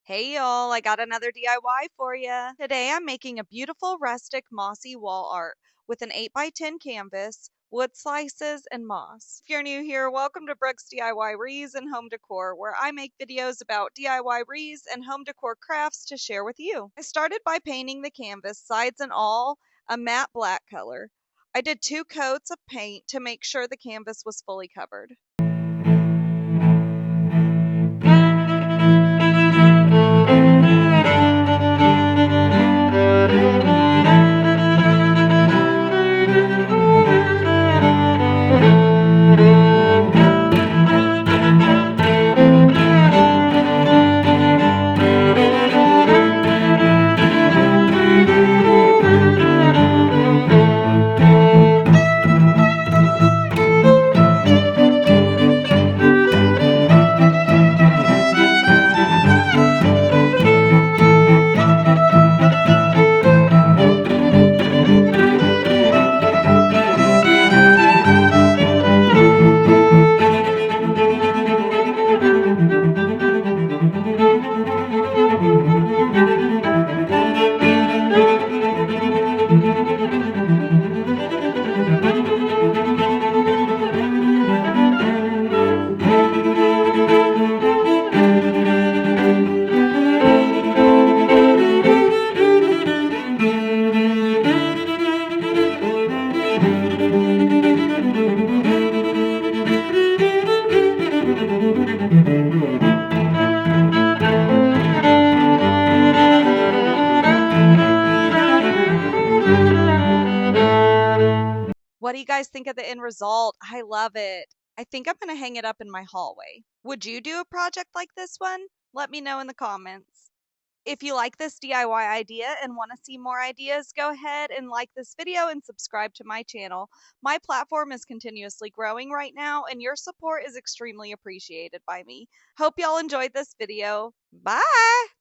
Hey y'all, I got another DIY for you. Today I'm making a beautiful rustic mossy wall art with an 8x10 canvas, wood slices, and moss. If you're new here, welcome to Brooks DIY Rees and Home Decor, where I make videos about DIY Rees and home decor crafts to share with you. I started by painting the canvas, sides and all, a matte black color. I did 2 coats of paint to make sure the canvas was fully covered. What do you guys think of the end result? I love it. I think I'm going to hang it up in my hallway. Would you do a project like this one? Let me know in the comments. If you like this DIY idea and want to see more ideas, go ahead and like this video and subscribe to my channel. My platform is continuously growing right now, and your support is extremely appreciated by me. Hope y'all enjoyed this video. Bye!